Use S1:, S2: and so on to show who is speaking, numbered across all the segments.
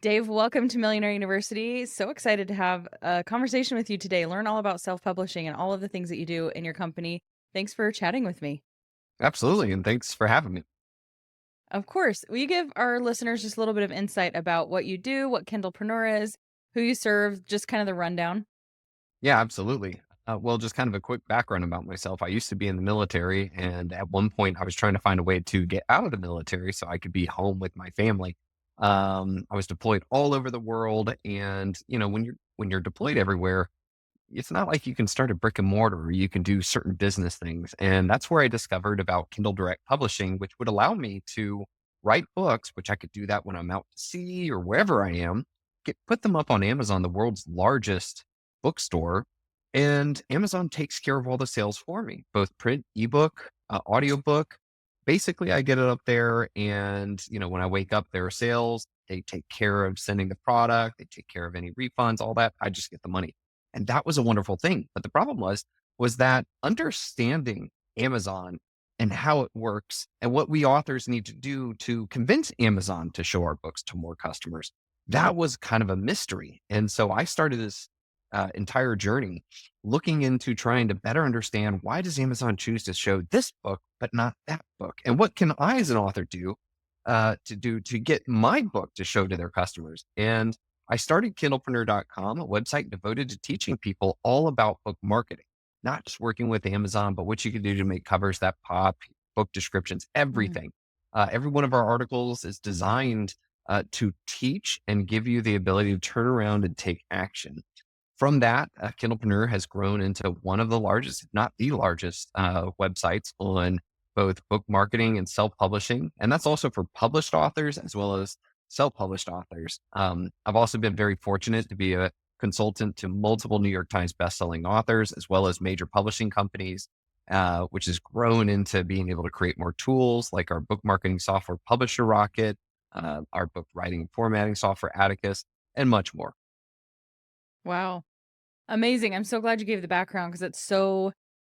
S1: Dave, welcome to Millionaire University. So excited to have a conversation with you today, learn all about self publishing and all of the things that you do in your company. Thanks for chatting with me.
S2: Absolutely, and thanks for having me.
S1: Of course, will you give our listeners just a little bit of insight about what you do, what Kindlepreneur is, who you serve, just kind of the rundown?
S2: Yeah, absolutely. Well, just kind of a quick background about myself. I used to be in the military, and at one point, I was trying to find a way to get out of the military so I could be home with my family. I was deployed all over the world, and when you're deployed everywhere, it's not like you can start a brick and mortar or you can do certain business things. And that's where I discovered about Kindle Direct Publishing, which would allow me to write books, which I could do that when I'm out to sea or wherever I am, put them up on Amazon, the world's largest bookstore. And Amazon takes care of all the sales for me, both print, ebook, audiobook. Basically, I get it up there. And, when I wake up, there are sales. They take care of sending the product. They take care of any refunds, all that. I just get the money. And that was a wonderful thing. But the problem was that understanding Amazon and how it works and what we authors need to do to convince Amazon to show our books to more customers, that was kind of a mystery. And so I started this entire journey looking into trying to better understand, why does Amazon choose to show this book but not that book? And what can I as an author do to get my book to show to their customers? And I started Kindlepreneur.com, a website devoted to teaching people all about book marketing, not just working with Amazon, but what you can do to make covers that pop, book descriptions,
S1: Mhm.
S2: everything. Every one of our articles is designed to teach and give you the ability to turn around and take action. From that, Kindlepreneur has grown into one of the largest, if not the largest, websites on both book marketing and self publishing. And that's also for published authors as well as self published authors. I've also been very fortunate to be a consultant to multiple New York Times bestselling authors, as well as major publishing companies, which has grown into being able to create more tools like our book marketing software, Publisher Rocket, our book writing and formatting software, Atticus, and much more.
S1: Wow. Amazing. I'm so glad you gave the background because it's so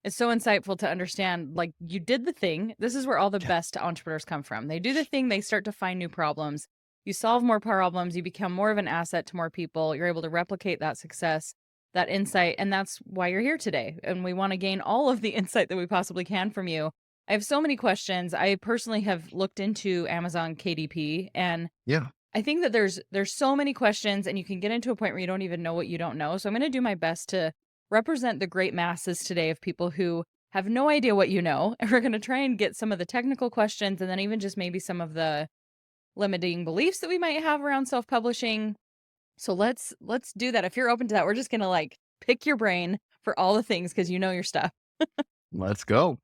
S1: insightful to understand, like, you did the thing. This is where all the best entrepreneurs come from. They do the thing, they start to find new problems. You solve more problems, you become more of an asset to more people. You're able to replicate that success, that insight, and that's why you're here today. And we want to gain all of the insight that we possibly can from you. I have so many questions. I personally have looked into Amazon KDP, and
S2: Yeah.
S1: I think that there's so many questions, and you can get into a point where you don't even know what you don't know. So I'm going to do my best to represent the great masses today of people who have no idea what you know. And we're going to try and get some of the technical questions and then even just maybe some of the limiting beliefs that we might have around self-publishing. So let's do that. If you're open to that, we're just going to like pick your brain for all the things cuz you know your stuff.
S2: Let's go.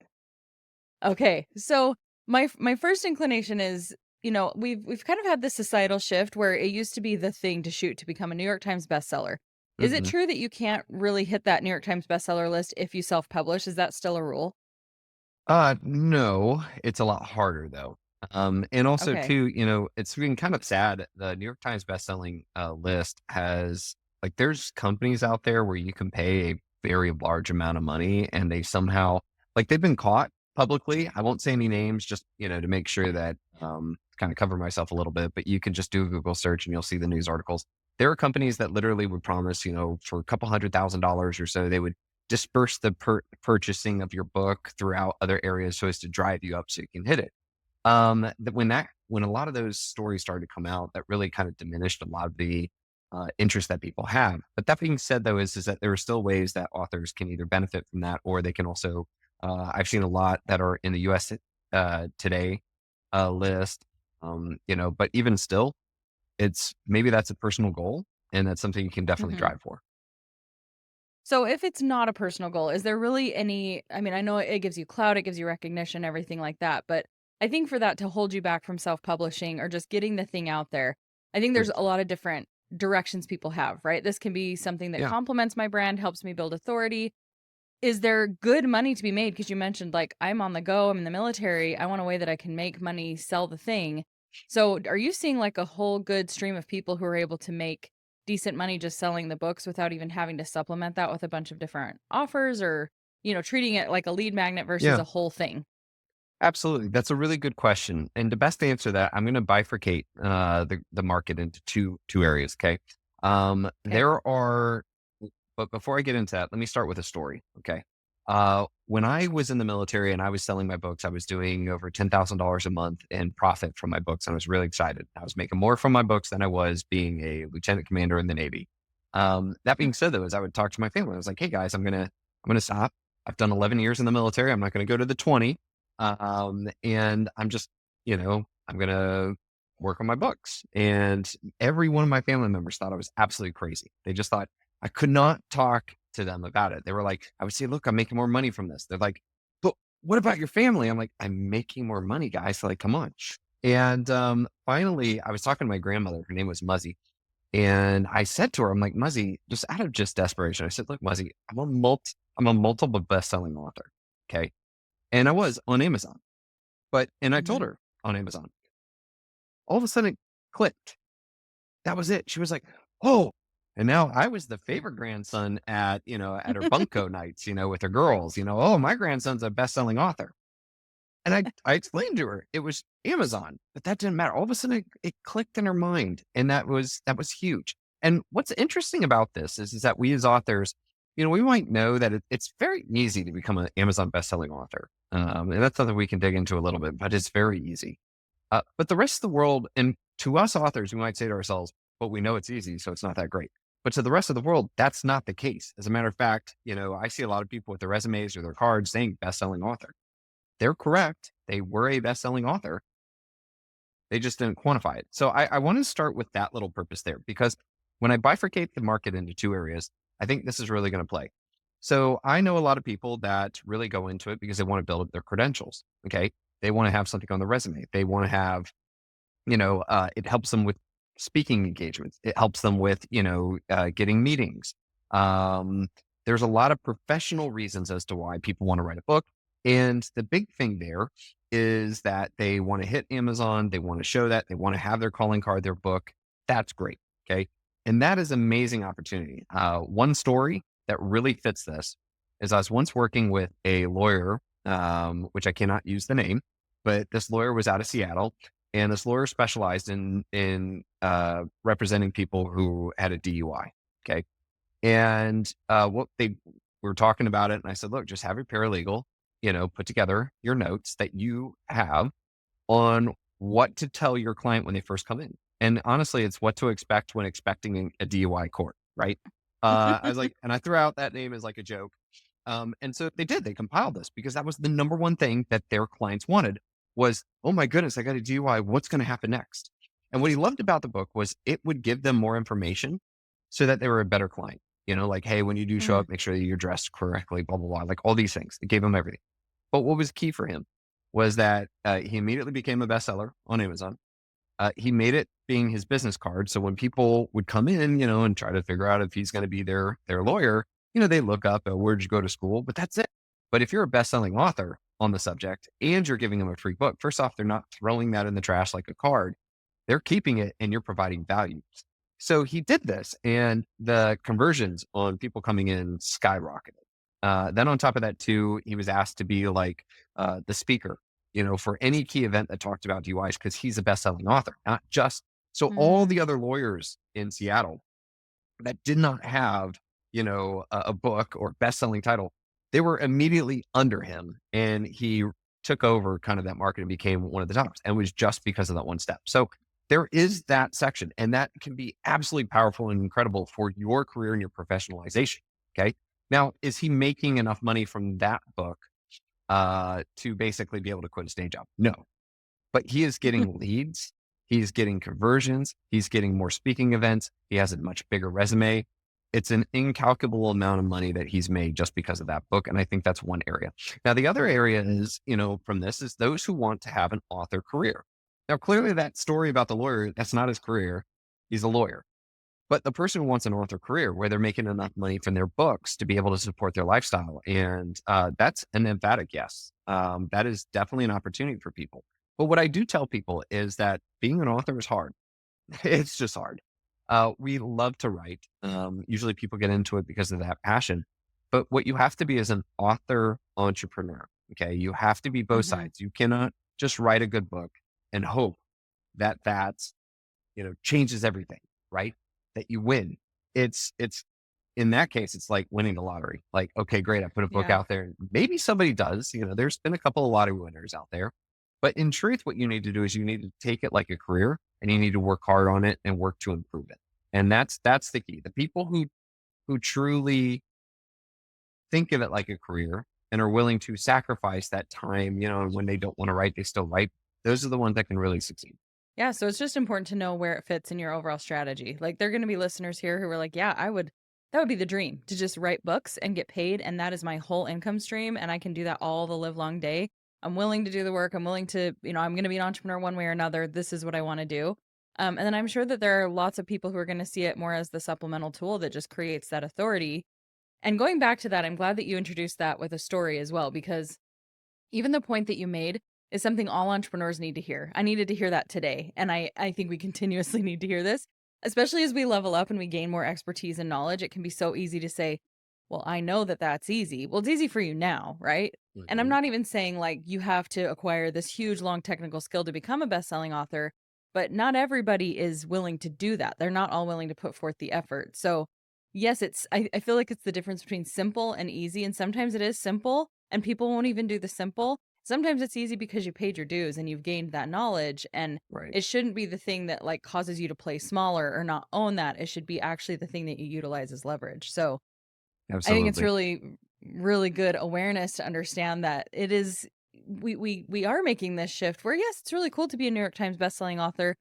S1: Okay. So my first inclination is, we've kind of had this societal shift where it used to be the thing to shoot to become a New York Times bestseller. Is it
S2: Mhm.
S1: true that you can't really hit that New York Times bestseller list if you self-publish? Is that still a rule?
S2: No, it's a lot harder though. And also
S1: Okay.
S2: too, it's been kind of sad. The New York Times bestselling list has, like, there's companies out there where you can pay a very large amount of money and they somehow, like, they've been caught publicly. I won't say any names, just, to make sure that, kind of cover myself a little bit, but you can just do a Google search and you'll see the news articles. There are companies that literally would promise, for a couple $100,000 or so, they would disperse the purchasing of your book throughout other areas so as to drive you up so you can hit it. When a lot of those stories started to come out, that really kind of diminished a lot of the interest that people have. But that being said, though, is that there are still ways that authors can either benefit from that, or they can also. I've seen a lot that are in the U.S. Today list, but even still, it's maybe that's a personal goal, and that's something you can definitely
S1: Mhm.
S2: drive for.
S1: So if it's not a personal goal, is there really any, I mean, I know it gives you clout, it gives you recognition, everything like that, but I think for that to hold you back from self-publishing or just getting the thing out there, I think there's
S2: Mm,
S1: a lot of different directions people have, right? This can be something that
S2: Yeah.
S1: complements my brand, helps me build authority. Is there good money to be made? Because you mentioned, like, I'm on the go, I'm in the military, I want a way that I can make money, sell the thing. So, are you seeing, like, a whole good stream of people who are able to make decent money just selling the books without even having to supplement that with a bunch of different offers or, treating it like a lead magnet versus
S2: Yeah.
S1: a whole thing?
S2: Absolutely. That's a really good question. And to best answer that, I'm going to bifurcate the market into two areas. Okay.
S1: Okay.
S2: There are, but before I get into that, let me start with a story. Okay. When I was in the military and I was selling my books, I was doing over $10,000 a month in profit from my books. And I was really excited. I was making more from my books than I was being a lieutenant commander in the Navy. That
S1: Hmm.
S2: being said, though, as I would talk to my family, I was like, "Hey guys, I'm gonna stop. I've done 11 years in the military. I'm not going to go to the 20. And I'm just, I'm going to work on my books." And every one of my family members thought I was absolutely crazy. They just thought I could not talk to them about it. They were like, I would say, "Look, I'm making more money from this." They're like, "But what about your family?" I'm like, "I'm making more money, guys. So like, come on." And finally, I was talking to my grandmother. Her name was Muzzy. And I said to her, I'm like, "Muzzy, just out of just desperation, I said, look, Muzzy, I'm a multiple best-selling author. Okay. And I was on Amazon. And I told
S1: Hmm.
S2: her on Amazon. All of a sudden it clicked. That was it. She was like, "Oh." And now I was the favorite grandson at her bunko nights, with her girls, "Oh, my grandson's a best-selling author." And I explained to her it was Amazon, but that didn't matter. All of a sudden it clicked in her mind. And that was huge. And what's interesting about this is that we as authors, we might know that it's very easy to become an Amazon best-selling author. And that's something we can dig into a little bit, but it's very easy. But the rest of the world, and to us authors, we might say to ourselves, "But we know it's easy, so it's not that great." But to the rest of the world, that's not the case. As a matter of fact, I see a lot of people with their resumes or their cards saying best-selling author. They're correct. They were a best-selling author. They just didn't quantify it. So I want to start with that little purpose there because when I bifurcate the market into two areas, I think this is really going to play. So I know a lot of people that really go into it because they want to build up their credentials. Okay. They want to have something on the resume. They want to have it helps them with speaking engagements. It helps them with, getting meetings. Um, there's a lot of professional reasons as to why people want to write a book. And the big thing there is that they want to hit Amazon. They want to show that they want to have their calling card, their book. That's great. Okay. And that is amazing opportunity. One story that really fits this is I was once working with a lawyer, which I cannot use the name, but this lawyer was out of Seattle and this lawyer specialized in representing people who had a DUI. Okay, and what they were talking about it, and I said, "Look, just have your paralegal, put together your notes that you have on what to tell your client when they first come in. And honestly, it's what to expect when expecting a DUI court, right?" I was like, and I threw out that name as like a joke. And so they did. They compiled this because that was the number one thing that their clients wanted was, "Oh my goodness, I got a DUI. What's going to happen next?" And what he loved about the book was it would give them more information so that they were a better client. Like, hey, when you do show
S1: Mm.
S2: up, make sure that you're dressed correctly, blah, blah, blah, like all these things. It gave them everything. But what was key for him was that he immediately became a bestseller on Amazon. He made it being his business card. So when people would come in, and try to figure out if he's going to be their lawyer, they look up, where'd you go to school? But that's it. But if you're a best-selling author on the subject and you're giving them a free book, first off, they're not throwing that in the trash like a card. They're keeping it and you're providing value. So he did this and the conversions on people coming in skyrocketed. Then on top of that too, he was asked to be like the speaker, for any key event that talked about DUIs because he's a best-selling author, not just so all
S1: Mm.
S2: the other lawyers in Seattle that did not have, a book or best-selling title, they were immediately under him, and he took over kind of that market and became one of the tops, and it was just because of that one step. So there is that section, and that can be absolutely powerful and incredible for your career and your professionalization. Okay. Now, is he making enough money from that book to basically be able to quit his day job? No, but he is getting leads. He's getting conversions. He's getting more speaking events. He has a much bigger resume. It's an incalculable amount of money that he's made just because of that book. And I think that's one area. Now, the other area is, from this is those who want to have an author career. Now, clearly that story about the lawyer, that's not his career. He's a lawyer. But the person who wants an author career where they're making enough money from their books to be able to support their lifestyle. And that's an emphatic yes. That is definitely an opportunity for people. But what I do tell people is that being an author is hard. It's just hard. We love to write. Usually people get into it because of that passion. But what you have to be is an author entrepreneur. Okay. You have to be both
S1: Mhm.
S2: sides. You cannot just write a good book and hope that changes everything, right? That you win. It's in that case, it's like winning the lottery. Like, okay, great. I put a book
S1: Yeah.
S2: out there. Maybe somebody does, there's been a couple of lottery winners out there, but in truth, what you need to do is you need to take it like a career and you need to work hard on it and work to improve it. And that's the key. The people who truly think of it like a career and are willing to sacrifice that time, and when they don't want to write, they still write. Those are the ones that can really succeed.
S1: Yeah, so it's just important to know where it fits in your overall strategy. Like, there are gonna be listeners here who are like, "Yeah, that would be the dream to just write books and get paid, and that is my whole income stream, and I can do that all the live long day. I'm willing to do the work. I'm willing to, I'm gonna be an entrepreneur one way or another. This is what I wanna do." And then I'm sure that there are lots of people who are gonna see it more as the supplemental tool that just creates that authority. And going back to that, I'm glad that you introduced that with a story as well, because even the point that you made is something all entrepreneurs need to hear. I needed to hear that today, and I think we continuously need to hear this, especially as we level up and we gain more expertise and knowledge. It can be so easy to say, "Well, I know that that's easy." Well, it's easy for you now, right? And I'm
S2: Mhm.
S1: not even saying like you have to acquire this huge long technical skill to become a best-selling author, but not everybody is willing to do that. They're not all willing to put forth the effort. So, yes, I feel like it's the difference between simple and easy, and sometimes it is simple and people won't even do the simple. Sometimes it's easy because you paid your dues and you've gained that knowledge, and
S2: Right.
S1: it shouldn't be the thing that like causes you to play smaller or not own that. It should be actually the thing that you utilize as leverage. So, I think it's
S2: Absolutely.
S1: really really good awareness to understand that it is we are making this shift where yes, it's really cool to be a New York Times bestselling author.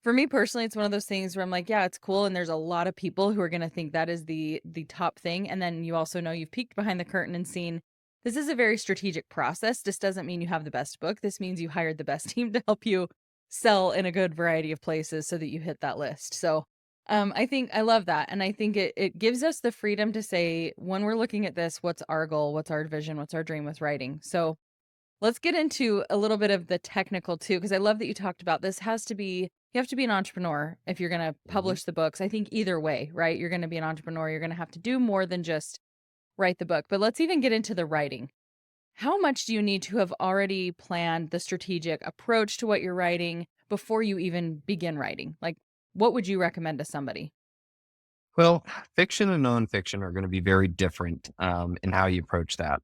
S1: For me personally, it's one of those things where I'm like, yeah, it's cool and there's a lot of people who are going to think that is the top thing, and then you also know you've peeked behind the curtain and seen this is a very strategic process. This doesn't mean you have the best book. This means you hired the best team to help you sell in a good variety of places so that you hit that list. So, I think I love that, and I think it gives us the freedom to say, when we're looking at this, what's our goal? What's our vision? What's our dream with writing? So, let's get into a little bit of the technical too, because I love that you talked about this has to be you have to be an entrepreneur if you're gonna
S2: Mhm.
S1: publish the books. I think either way, right? You're gonna be an entrepreneur, you're gonna have to do more than just write the book. But let's even get into the writing. How much do you need to have already planned the strategic approach to what you're writing before you even begin writing? Like, what would you recommend to somebody?
S2: Well, fiction and nonfiction are going to be very different in how you approach that.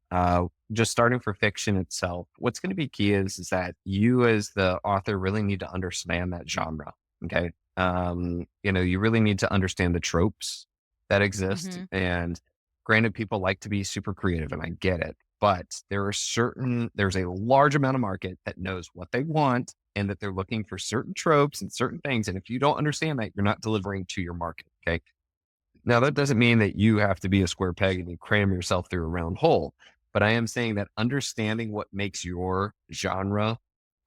S2: Just starting for fiction itself, what's going to be key is that you, as the author, really need to understand that genre. Okay, you really need to understand the tropes that exist.
S1: Mhm.
S2: And granted, people like to be super creative, and I get it, but there's a large amount of market that knows what they want and that they're looking for certain tropes and certain things. And if you don't understand that, you're not delivering to your market. Okay, now, that doesn't mean that you have to be a square peg and you cram yourself through a round hole, but I am saying that understanding what makes your genre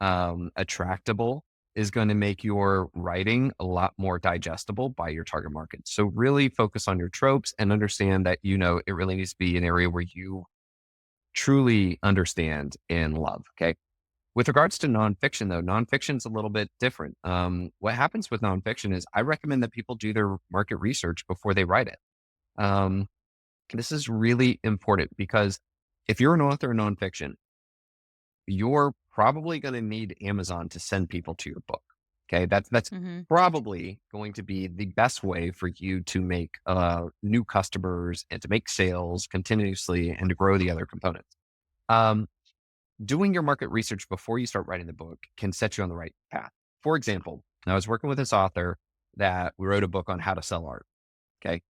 S2: attractable is going to make your writing a lot more digestible by your target market. So, really focus on your tropes and understand that, it really needs to be an area where you truly understand and love. Okay. With regards to nonfiction, though, nonfiction is a little bit different. What happens with nonfiction is I recommend that people do their market research before they write it. Um, this is really important because if you're an author of nonfiction, you're probably going to need Amazon to send people to your book. Okay, that's
S1: Mhm.
S2: probably going to be the best way for you to make new customers and to make sales continuously and to grow the other components. Um, Doing your market research before you start writing the book can set you on the right path. For example, I was working with this author that we wrote a book on how to sell art. Okay.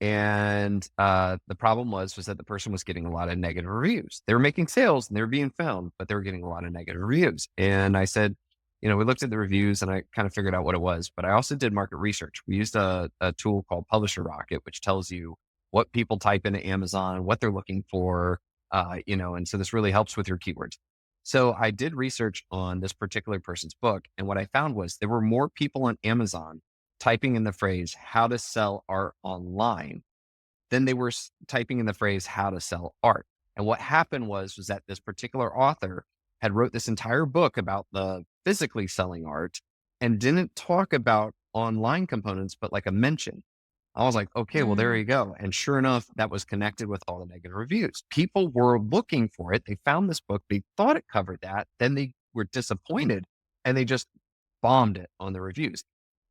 S2: And the problem was that the person was getting a lot of negative reviews. They were making sales and they were being found, but they were getting a lot of negative reviews. And I said, we looked at the reviews and I kind of figured out what it was. But I also did market research. We used a tool called Publisher Rocket, which tells you what people type into Amazon, what they're looking for, and so this really helps with your keywords. So I did research on this particular person's book, and what I found was there were more people on Amazon typing in the phrase how to sell art online than they were typing in the phrase how to sell art. And what happened was that this particular author had wrote this entire book about the physically selling art and didn't talk about online components, but like a mention. I was like, okay, well, there
S1: Mm,
S2: you go. And sure enough, that was connected with all the negative reviews. People were looking for it. They found this book. They thought it covered that. Then they were disappointed and they just bombed it on the reviews.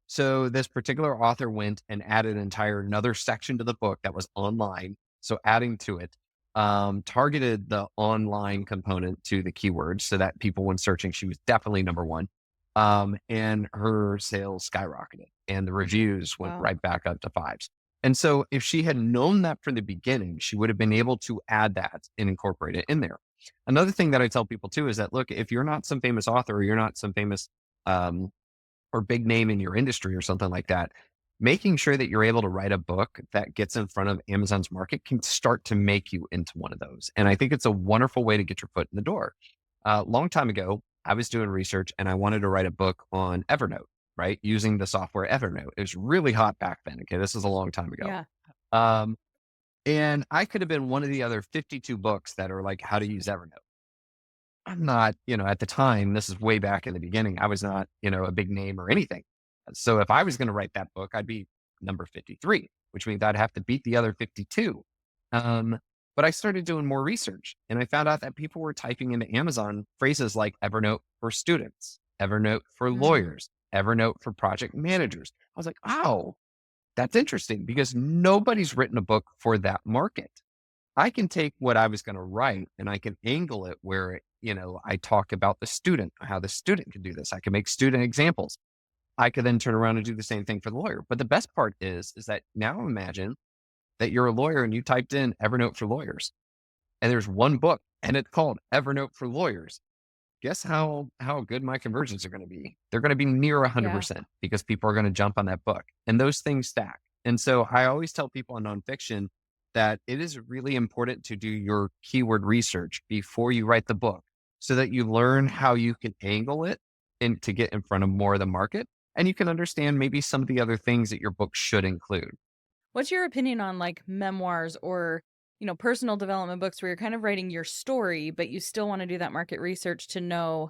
S2: So this particular author went and added an entire another section to the book that was online. So adding to it, targeted the online component to the keywords so that people, when searching, she was definitely number one. And her sales skyrocketed and the reviews went
S1: wow.
S2: right back up to fives. And so if she had known that from the beginning, she would have been able to add that and incorporate it in there. Another thing that I tell people too is that, look, if you're not some famous author or you're not some famous um, or big name in your industry or something like that, making sure that you're able to write a book that gets in front of Amazon's market can start to make you into one of those. And I think it's a wonderful way to get your foot in the door. A long time ago, I was doing research and I wanted to write a book on Evernote, right? Using the software Evernote. It was really hot back then. Okay. This is a long time ago.
S1: Yeah.
S2: Um, and I could have been one of the other 52 books that are like how to use Evernote. I'm not, at the time, this is way back in the beginning, I was not, a big name or anything. So if I was going to write that book, I'd be number 53, which means I'd have to beat the other 52. Um, but I started doing more research and I found out that people were typing into Amazon phrases like Evernote for students, Evernote for
S1: Mm.
S2: lawyers, Evernote for project managers. I was like, oh, that's interesting because nobody's written a book for that market. I can take what I was going to write and I can angle it where, I talk about the student, how the student can do this. I can make student examples. I could then turn around and do the same thing for the lawyer. But the best part is that now imagine that you're a lawyer and you typed in Evernote for lawyers and there's one book and it's called Evernote for lawyers. Guess how good my conversions are going to be? They're going to be near
S1: Yeah.
S2: 100% because people are going to jump on that book, and those things stack. And so I always tell people in nonfiction that it is really important to do your keyword research before you write the book, so that you learn how you can angle it and to get in front of more of the market, and you can understand maybe some of the other things that your book should include.
S1: What's your opinion on like memoirs or, personal development books where you're kind of writing your story, but you still want to do that market research to know,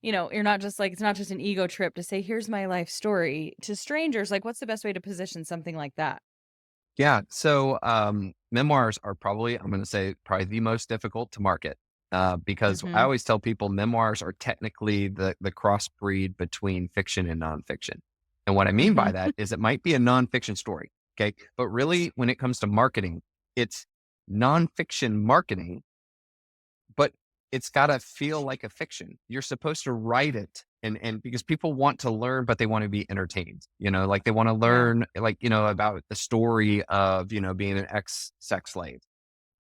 S1: you're not just like, it's not just an ego trip to say, here's my life story to strangers. Like, what's the best way to position something like that?
S2: Yeah. So memoirs are probably, I'm going to say, probably the most difficult to market because I
S1: Mm-hmm.
S2: always tell people memoirs are technically the crossbreed between fiction and nonfiction. And what I mean by
S1: Mm-hmm.
S2: that is it might be a nonfiction story. Okay. But really, when it comes to marketing, it's nonfiction marketing, but it's gotta feel like a fiction. You're supposed to write it and because people want to learn, but they want to be entertained, like they want to
S1: Yeah.
S2: learn like, about the story of, being an ex-sex slave,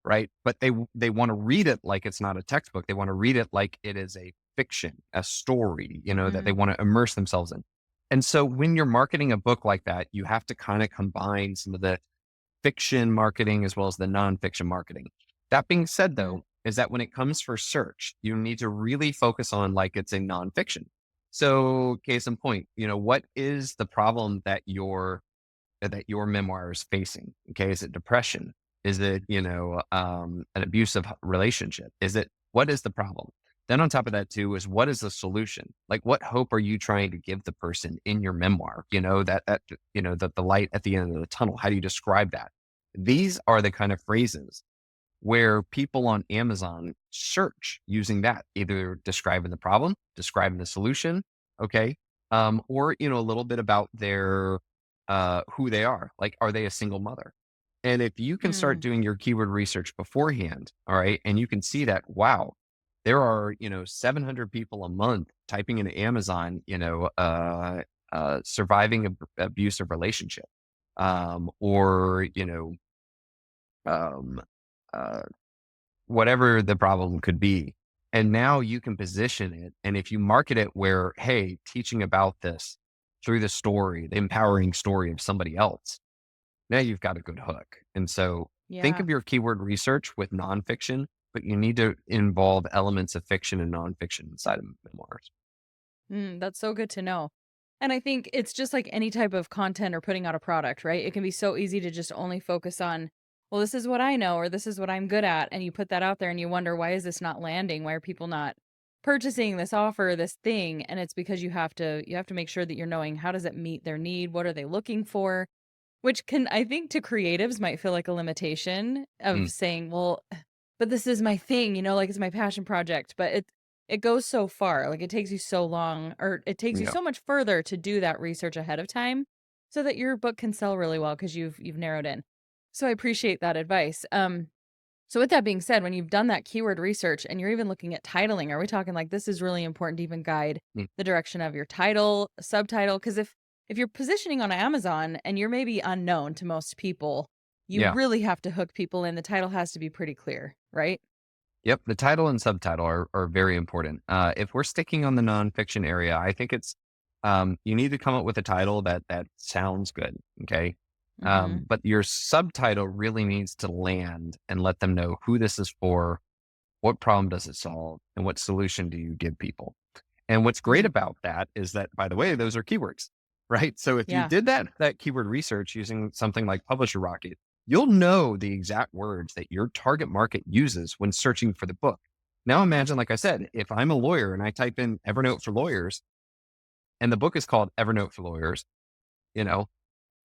S2: right? But they want to read it like it's not a textbook. They want to read it like it is a fiction, a story, that they
S1: Mm,
S2: want to immerse themselves in. And so when you're marketing a book like that, you have to kind of combine some of the fiction marketing as well as the nonfiction marketing. That being said,
S1: mm,
S2: though, is that when it comes for search, you need to really focus on like it's a nonfiction. So, case in point, what is the problem that your memoir is facing? Okay, is it depression? Is it an abusive relationship? Is it what is the problem? Then on top of that too is what is the solution? Like what hope are you trying to give the person in your memoir? The light at the end of the tunnel. How do you describe that? These are the kind of phrases where people on Amazon search using that, either describing the problem, describing the solution, okay, or a little bit about their who they are. Like, are they a single mother? And if you can start
S1: mm,
S2: doing your keyword research beforehand, all right, and you can see that, wow, there are 700 people a month typing into Amazon, surviving abusive relationship, or um, uh, whatever the problem could be. And now you can position it. And if you market it where, hey, teaching about this through the story, the empowering story of somebody else, now you've got a good hook. And so think
S1: yeah.
S2: of your keyword research with nonfiction, but you need to involve elements of fiction and nonfiction inside of memoirs.
S1: That's so good to know. And I think it's just like any type of content or putting out a product, right? It can be so easy to just only focus on, well, this is what I know or this is what I'm good at. And you put that out there and you wonder, why is this not landing? Why are people not purchasing this offer, this thing? And it's because you have to make sure that you're knowing how does it meet their need? What are they looking for? Which can I think to creatives might feel like a limitation of
S2: Mm,
S1: saying, "Well, but this is my thing, like it's my passion project." But it goes so far. Like it takes you so long or it takes you
S2: yeah.
S1: so much further to do that research ahead of time so that your book can sell really well because you've narrowed in. So I appreciate that advice. So with that being said, when you've done that keyword research and you're even looking at titling, are we talking like this is really important to even guide
S2: Mm,
S1: the direction of your title, subtitle? Because if you're positioning on Amazon and you're maybe unknown to most people, you
S2: yeah.
S1: really have to hook people in. The title has to be pretty clear, right?
S2: Yep. The title and subtitle are very important. If we're sticking on the nonfiction area, I think it's you need to come up with a title that sounds good. Okay.
S1: Mm-hmm.
S2: But your subtitle really needs to land and let them know who this is for, what problem does it solve, and what solution do you give people. And what's great
S1: Mm,
S2: about that is that, by the way, those are keywords, right? So if you
S1: yeah.
S2: did that keyword research using something like Publisher Rocket, you'll know the exact words that your target market uses when searching for the book. Now imagine, like I said, if I'm a lawyer and I type in Evernote for lawyers and the book is called Evernote for lawyers, you know,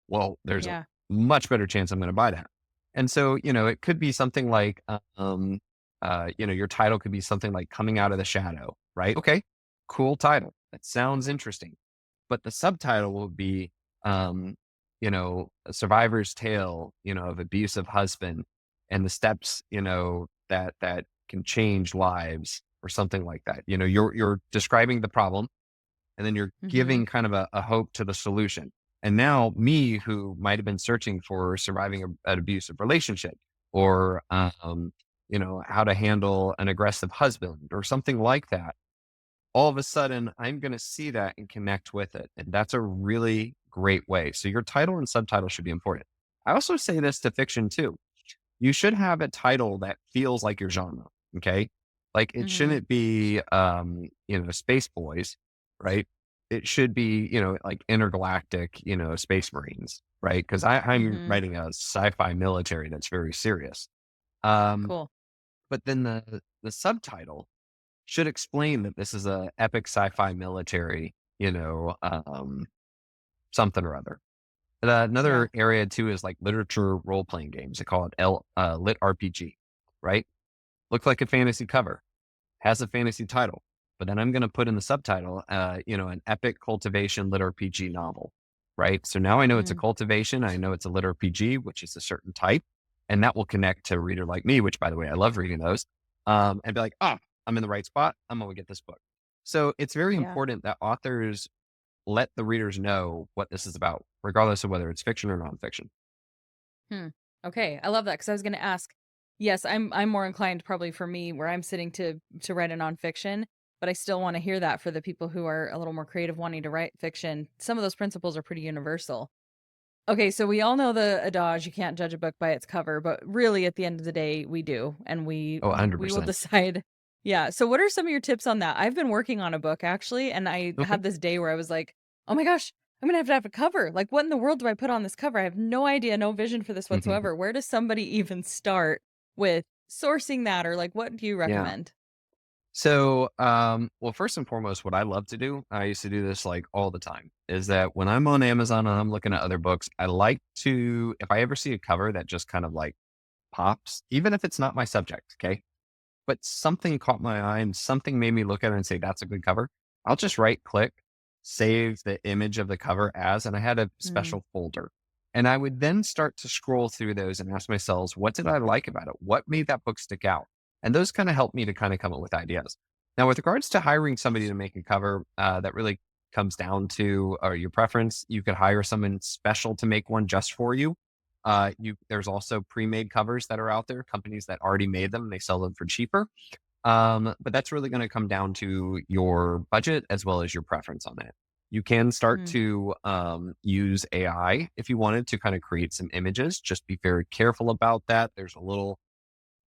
S2: well, there's a
S1: Yeah.
S2: much better chance I'm going to buy that. And so, it could be something like, your title could be something like Coming Out of the Shadow, right? Okay, cool title. That sounds interesting. But the subtitle will be, a survivor's tale, of abusive husband and the steps, that can change lives or something like that. You're describing the problem and then you're
S1: Mm-hmm.
S2: giving kind of a hope to the solution. And now me, who might have been searching for surviving an abusive relationship or, how to handle an aggressive husband or something like that, all of a sudden I'm going to see that and connect with it. And that's a really great way. So your title and subtitle should be important. I also say this to fiction too. You should have a title that feels like your genre. Okay. Like it
S1: Mm-hmm.
S2: shouldn't be, Space Boys, right? It should be, like intergalactic, space marines, right? Because I'm
S1: Mm-hmm.
S2: writing a sci-fi military that's very serious. Um,
S1: Cool.
S2: but then the subtitle should explain that this is a epic sci-fi military, something or other.
S1: Yeah.
S2: Another area too is like literature role playing games. They call it lit RPG, right? Looks like a fantasy cover, has a fantasy title, but then I'm going to put in the subtitle, an epic cultivation lit RPG novel, right? So now I know it's a
S1: Mm,
S2: cultivation. I know it's a lit RPG, which is a certain type, and that will connect to a reader like me, which by the way, I love reading those, and be like, oh, I'm in the right spot. I'm going to get this book. So it's very
S1: yeah.
S2: important that authors let the readers know what this is about, regardless of whether it's fiction or nonfiction.
S1: Hmm. Okay, I love that because I was gonna ask. Yes, I'm more inclined probably for me where I'm sitting to write a nonfiction, but I still want to hear that for the people who are a little more creative wanting to write fiction. Some of those principles are pretty universal. Okay, so we all know the adage you can't judge a book by its cover, but really at the end of the day we do, and we
S2: Oh,
S1: we will
S2: 100%.
S1: decide. Yeah. So what are some of your tips on that? I've been working on a book actually, and I
S2: Okay.
S1: had this day where I was like, "Oh my gosh, I'm going to have a cover. Like what in the world do I put on this cover? I have no idea, no vision for this whatsoever. Where does somebody even start with sourcing that or like what do you
S2: Yeah.
S1: recommend?"
S2: So, well, first and foremost, what I love to do, I used to do this like all the time, is that when I'm on Amazon and I'm looking at other books, I like to, if I ever see a cover that just kind of like pops, even if it's not my subject, okay, but something caught my eye and something made me look at it and say, that's a good cover. I'll just right click, save the image of the cover as, and I had a
S1: Mm,
S2: special folder. And I would then start to scroll through those and ask myself, what did I like about it? What made that book stick out? And those kind of helped me to kind of come up with ideas. Now, with regards to hiring somebody to make a cover, that really comes down to your preference. You could hire someone special to make one just for you. There's also pre-made covers that are out there, companies that already made them and they sell them for cheaper. But that's really going to come down to your budget as well as your preference on it. You can start
S1: mm,
S2: to use AI if you wanted to kind of create some images. Just be very careful about that. There's a little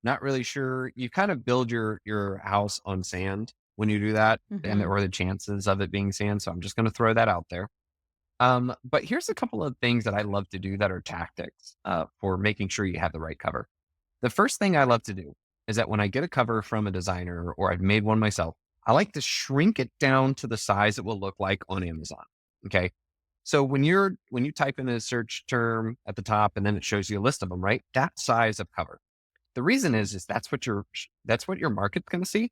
S2: not really sure. You kind of build your house on sand when you do that, and
S1: mhm,
S2: or the chances of it being sand. So I'm just going to throw that out there. But here's a couple of things that I love to do that are tactics for making sure you have the right cover. The first thing I love to do is that when I get a cover from a designer or I've made one myself, I like to shrink it down to the size it will look like on Amazon. Okay. So when you type in a search term at the top and then it shows you a list of them, right? That size of cover. The reason is that's what your market's going to see.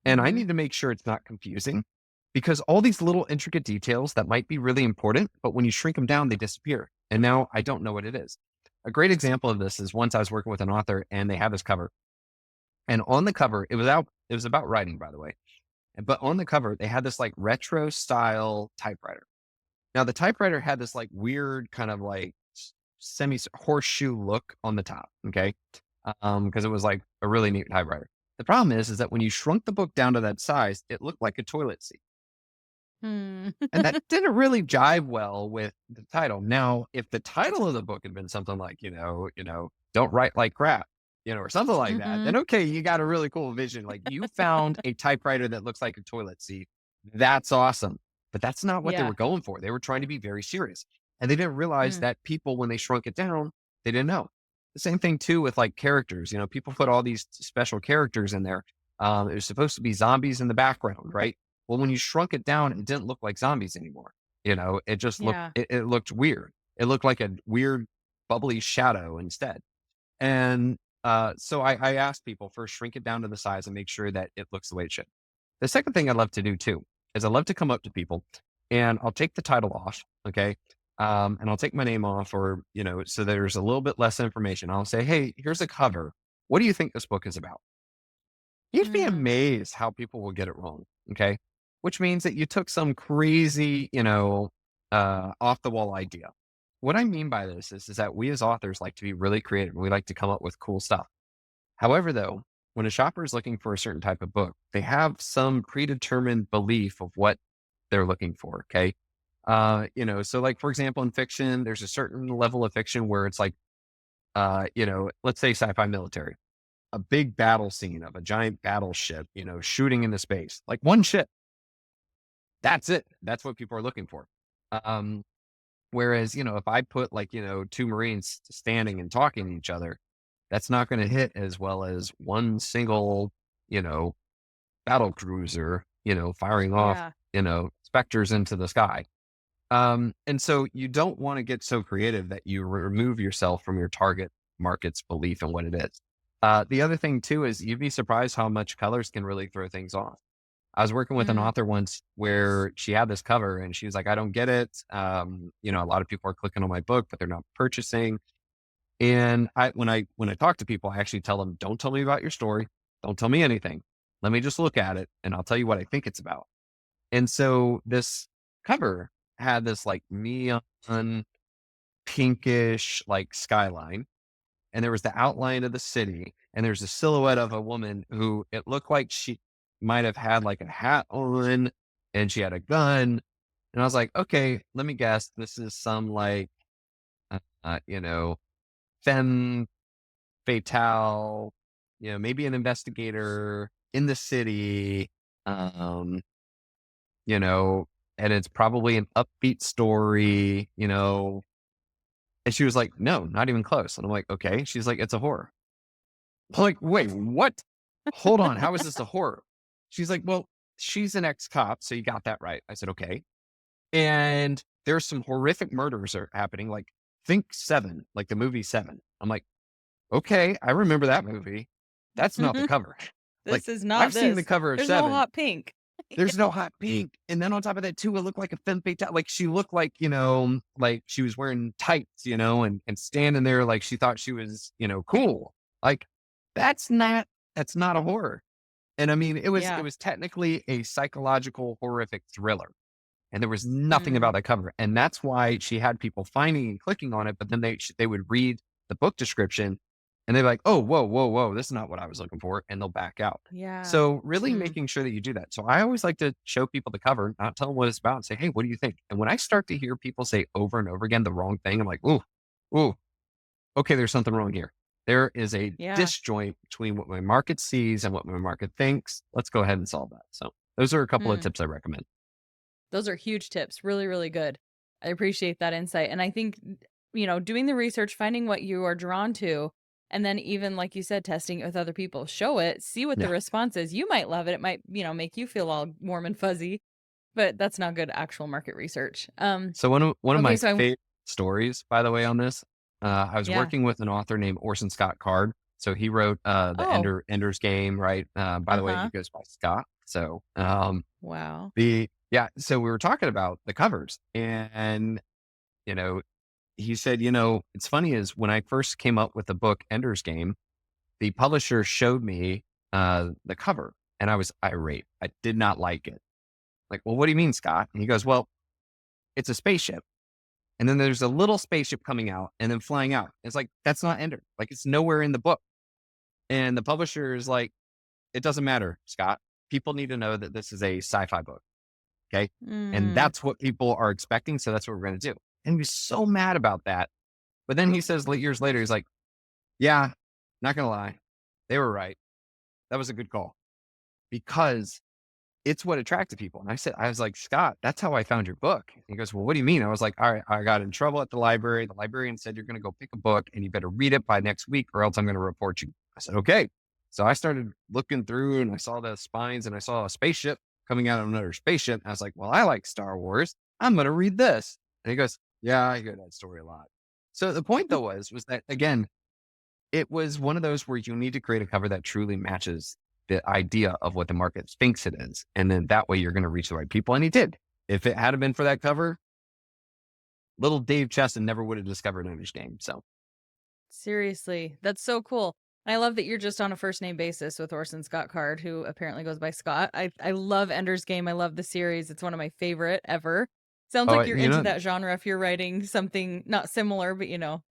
S2: And I
S1: Mhm.
S2: need to make sure it's not confusing because all these little intricate details that might be really important, but when you shrink them down, they disappear. And now I don't know what it is. A great example of this is once I was working with an author and they had this cover. And on the cover, it was about writing, by the way. But on the cover, they had this like retro style typewriter. Now the typewriter had this like weird kind of like semi horseshoe look on the top. Okay. Because it was like a really neat typewriter. The problem is that when you shrunk the book down to that size, it looked like a toilet seat.
S1: Hmm.
S2: And that didn't really jive well with the title. Now, if the title of the book had been something like, "Don't write like crap," or something like that, then
S1: Mhm.
S2: okay, you got a really cool vision. Like you found a typewriter that looks like a toilet seat. That's awesome. But that's not what they
S1: Yeah.
S2: were going for. They were trying to be very serious. And they didn't realize
S1: Mm.
S2: that people, when they shrunk it down, they didn't know. The same thing too with like characters. People put all these special characters in there. It was supposed to be zombies in the background, right? Well, when you shrunk it down, it didn't look like zombies anymore. It just
S1: Yeah.
S2: it looked weird. It looked like a weird bubbly shadow instead. And so I asked people first shrink it down to the size and make sure that it looks the way it should. The second thing I love to do too is I love to come up to people and I'll take the title off, okay, and I'll take my name off, or so there's a little bit less information. I'll say, hey, here's a cover. What do you think this book is about? You'd be
S1: Mm.
S2: amazed how people will get it wrong, okay? Which means that you took some crazy, off the wall idea. What I mean by this is that we as authors like to be really creative and we like to come up with cool stuff. However, though, when a shopper is looking for a certain type of book, they have some predetermined belief of what they're looking for, okay? So like for example, in fiction, there's a certain level of fiction where it's like, let's say sci-fi military, a big battle scene of a giant battleship, shooting into space, like one ship. That's it. That's what people are looking for. Um, Whereas, if I put like, two Marines standing and talking to each other, that's not going to hit as well as one single, you know, battle cruiser, firing off,
S1: Yeah.
S2: specters into the sky. And so you don't want to get so creative that you remove yourself from your target market's belief in what it is. The other thing too is you'd be surprised how much colors can really throw things off. I was working with an
S1: Mm.
S2: author once where she had this cover and she was like, I don't get it. A lot of people are clicking on my book, but they're not purchasing. And when I talk to people, I actually tell them, don't tell me about your story. Don't tell me anything. Let me just look at it and I'll tell you what I think it's about. And so this cover had this like neon pinkish like skyline, and there was the outline of the city, and there's a silhouette of a woman who it looked like she might have had like a hat on and she had a gun. And I was like, okay, let me guess. This is some like, uh, uh, you know, femme fatale, maybe an investigator in the city. Um, you know, and it's probably an upbeat story, And she was like, no, not even close. And I'm like, okay. She's like, it's a horror. I'm like, wait, what? Hold on. How is this a horror? She's like, well, she's an ex cop. So you got that right. I said, okay. And there's some horrific murders are happening. Like, think Seven, like the movie Seven. I'm like, okay. I remember that movie. That's not the cover. Like,
S1: This is
S2: I've
S1: not
S2: seen the
S1: this.
S2: cover of
S1: There's no
S2: Seven.
S1: hot pink.
S2: There's no hot pink. And then on top of that, too, it looked like a femme fatale. Like she looked like, like she was wearing tights, and standing there like she thought she was, cool. Like that's not a horror. And I mean, it
S1: Yeah.
S2: was technically a psychological horrific thriller. And there was nothing
S1: Mm.
S2: about that cover. And that's why she had people finding and clicking on it, but then they would read the book description and they're like, "Oh, whoa, whoa, whoa, this is not what I was looking for," and they'll back out.
S1: Yeah.
S2: So, really
S1: Mm.
S2: making sure that you do that. So, I always like to show people the cover, not tell them what it's about, and say, "Hey, what do you think?" And when I start to hear people say over and over again the wrong thing, I'm like, "Ooh, ooh, okay, there's something wrong here. There is a
S1: Yeah.
S2: disjoint between what my market sees and what my market thinks. Let's go ahead and solve that." So, those are a couple of
S1: Mm.
S2: tips I recommend.
S1: Those are huge tips. Really, really good. I appreciate that insight. And I think, doing the research, finding what you are drawn to, and then even like you said, testing it with other people, show it, see what the
S2: Yeah.
S1: response is. You might love it. It might, make you feel all warm and fuzzy. but that's not good actual market research.
S2: So one of
S1: Okay,
S2: my
S1: so
S2: favorite stories, by the way, on this, I was
S1: yeah.
S2: working with an author named Orson Scott Card. So he wrote the
S1: Oh,
S2: Ender's Game, right? By the way, he
S1: uh-huh.
S2: goes by Scott. So
S1: Wow.
S2: so we were talking about the covers, and you know, he said, it's funny is when I first came up with the book Ender's Game, the publisher showed me the cover, and I was irate. I did not like it. Like, well, what do you mean, Scott? And he goes, well, it's a spaceship. And then there's a little spaceship coming out and then flying out. It's like, that's not Ender. Like, it's nowhere in the book. And the publisher is like, it doesn't matter, Scott. People need to know that this is a sci-fi book. Okay. And
S1: Mm.
S2: that's what people are expecting. So that's what we're going to do. And he was so mad about that. But then he says years later, he's like, yeah, not going to lie. They were right. That was a good call because it's what attracted people. And I was like, Scott, that's how I found your book. He goes, well, what do you mean? I was like, all right, I got in trouble at the library. The librarian said, you're going to go pick a book and you better read it by next week or else I'm going to report you. I said, okay. So I started looking through and I saw the spines and I saw a spaceship coming out of another spaceship. And I was like, well, I like Star Wars. I'm going to read this. And he goes, yeah, I hear that story a lot. So the point though was that again, it was one of those where you need to create a cover that truly matches the idea of what the market thinks it is. And then that way you're going to reach the right people. And he did. If it hadn't been for that cover, little Dave Chesson never would have discovered English Game. So,
S1: Seriously, that's so cool. I love that you're just on a first name basis with Orson Scott Card, who apparently goes by Scott. I love Ender's Game. I love the series. It's one of my favorite ever. Sounds
S2: oh,
S1: like you're
S2: you
S1: into
S2: know,
S1: that genre if you're writing something not similar, but
S2: oh,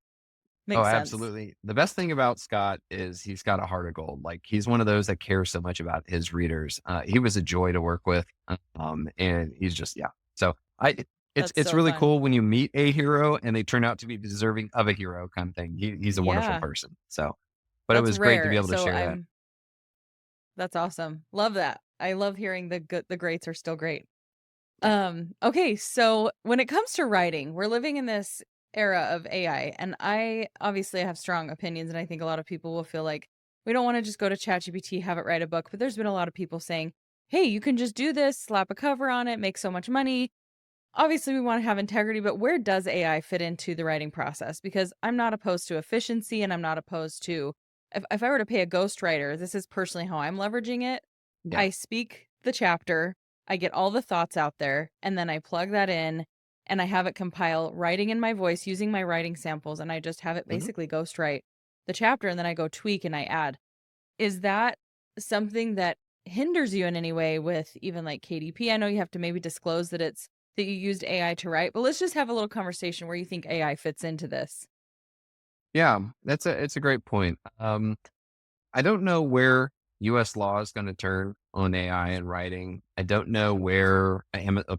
S1: makes sense.
S2: absolutely. The best thing about Scott is he's got a heart of gold. Like he's one of those that cares so much about his readers. He was a joy to work with. And he's just, yeah. So
S1: That's
S2: it's
S1: so
S2: really
S1: fun.
S2: cool when you meet a hero and they turn out to be deserving of a hero kind of thing. He's a wonderful
S1: Yeah,
S2: person. So, but it
S1: that's
S2: was great to be
S1: rare.
S2: able to
S1: So
S2: share that.
S1: that's awesome. Love that. I love hearing the greats are still great. Okay, so when it comes to writing, we're living in this era of AI, and I obviously have strong opinions, and I think a lot of people will feel like we don't want to just go to ChatGPT, have it write a book, but there's been a lot of people saying, hey, you can just do this, slap a cover on it, make so much money. Obviously, we want to have integrity, but where does AI fit into the writing process? Because I'm not opposed to efficiency and I'm not opposed to, if I were to pay a ghostwriter, this is personally how I'm leveraging it.
S2: Yeah.
S1: I speak the chapter, I get all the thoughts out there, and then I plug that in and I have it compile writing in my voice using my writing samples, and I just have it
S2: Mhm.
S1: basically ghostwrite the chapter and then I go tweak and I add. Is that something that hinders you in any way with even like KDP? I know you have to maybe disclose that that you used AI to write, but let's just have a little conversation where you think AI fits into this.
S2: Yeah, it's a great point. I don't know where US law is going to turn on AI and writing. I don't know where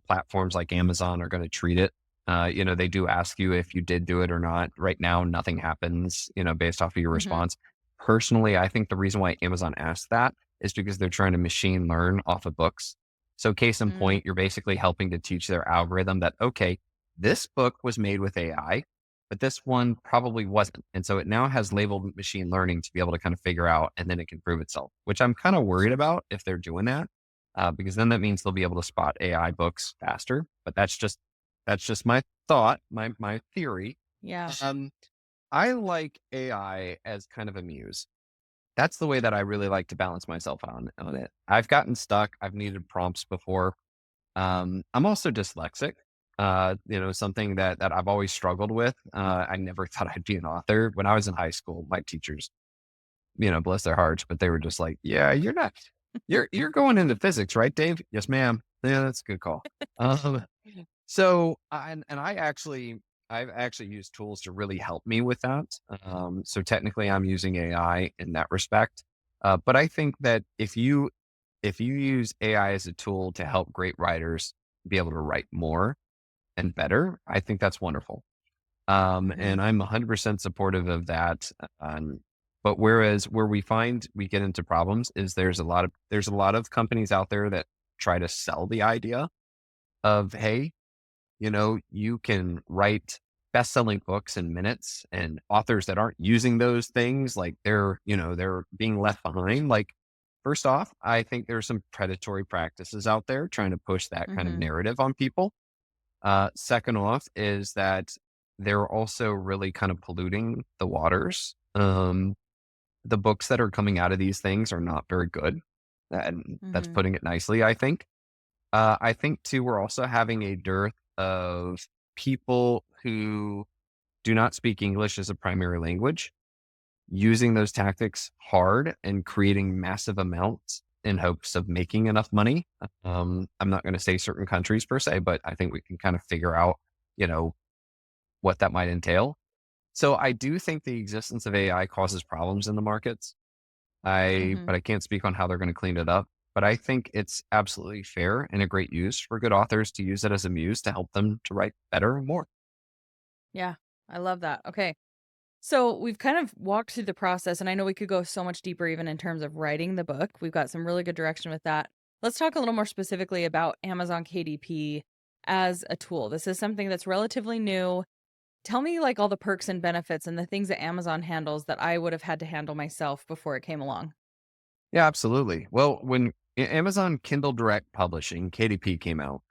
S2: platforms like Amazon are going to treat it. They do ask you if you did do it or not. Right now, nothing happens, based off of your
S1: Mhm.
S2: response. Personally, I think the reason why Amazon asked that is because they're trying to machine learn off of books. So, case in
S1: Mm,
S2: point, you're basically helping to teach their algorithm that, okay, this book was made with AI, but this one probably wasn't. And so it now has labeled machine learning to be able to kind of figure out and then it can prove itself, which I'm kind of worried about if they're doing that, because then that means they'll be able to spot AI books faster. But that's just my thought, my theory.
S1: yeah.
S2: Um, I like AI as kind of a muse. That's the way that I really like to balance myself on it. I've gotten stuck. I've needed prompts before. I'm also dyslexic. Something that I've always struggled with. I never thought I'd be an author. When I was in high school, my teachers, bless their hearts, but they were just like, "Yeah, you're not. You're going into physics, right, Dave? Yes, ma'am. Yeah, that's a good call." Um, and I've actually used tools to really help me with that. So technically, I'm using AI in that respect. But I think that if you use AI as a tool to help great writers be able to write more and better, I think that's wonderful.
S1: Mhm.
S2: And I'm 100% supportive of that. But whereas where we get into problems is there's a lot of companies out there that try to sell the idea of, hey, you can write best-selling books in minutes, and authors that aren't using those things, like they're being left behind. Like first off, I think there's some predatory practices out there trying to push that kind of
S1: Mhm.
S2: narrative on people. Second off is that they're also really kind of polluting the waters. The books that are coming out of these things are not very good. And that's
S1: Mhm.
S2: putting it nicely, I think. I think too, we're also having a dearth of people who do not speak English as a primary language, using those tactics hard and creating massive amounts in hopes of making enough money. I'm not going to say certain countries per se, but I think we can kind of figure out, you know, what that might entail. So I do think the existence of AI causes problems in the markets.
S1: Mhm.
S2: But I can't speak on how they're going to clean it up. But I think it's absolutely fair and a great use for good authors to use it as a muse to help them to write better and more.
S1: Yeah. I love that. Okay. So we've kind of walked through the process, and I know we could go so much deeper even in terms of writing the book. We've got some really good direction with that. Let's talk a little more specifically about Amazon KDP as a tool. This is something that's relatively new. Tell me like all the perks and benefits and the things that Amazon handles that I would have had to handle myself before it came along.
S2: Yeah, absolutely. Well, when Amazon Kindle Direct Publishing, KDP, came out,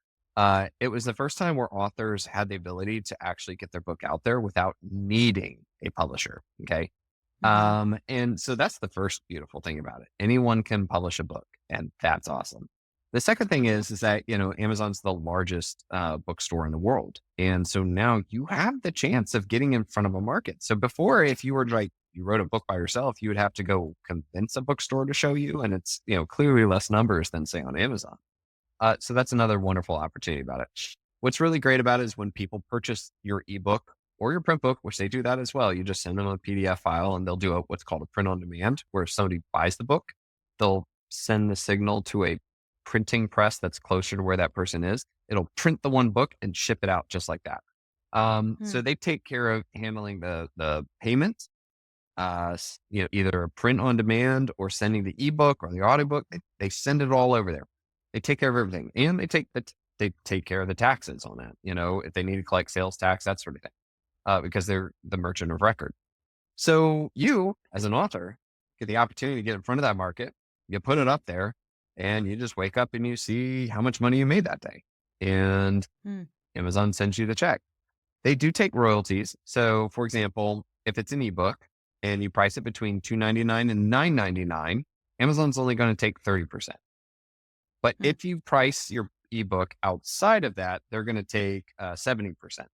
S2: it was the first time where authors had the ability to actually get their book out there without needing a publisher. Okay.
S1: Mhm.
S2: And so that's the first beautiful thing about it. Anyone can publish a book, and that's awesome. The second thing is that, Amazon's the largest bookstore in the world. And so now you have the chance of getting in front of a market. So before, if you were like, you wrote a book by yourself, you would have to go convince a bookstore to show you. And it's, clearly less numbers than say on Amazon. So that's another wonderful opportunity about it. What's really great about it is when people purchase your ebook or your print book, which they do that as well. You just send them a PDF file and they'll do what's called a print on demand, where if somebody buys the book, they'll send the signal to a printing press that's closer to where that person is. It'll print the one book and ship it out just like that. So
S1: Mm.
S2: they take care of handling the payment, either a print on demand or sending the ebook or the audiobook. They send it all over there. They take care of everything, and they take care of the taxes on that. If they need to collect sales tax, that sort of thing, because they're the merchant of record. So you, as an author, get the opportunity to get in front of that market. You put it up there, and you just wake up and you see how much money you made that day, and
S1: Mm.
S2: Amazon sends you the check. They do take royalties. So, for example, if it's an ebook and you price it between 2.99 and 9.99, Amazon's only going to take 30%. But
S1: Mm.
S2: if you price your ebook outside of that, they're going to take 70%.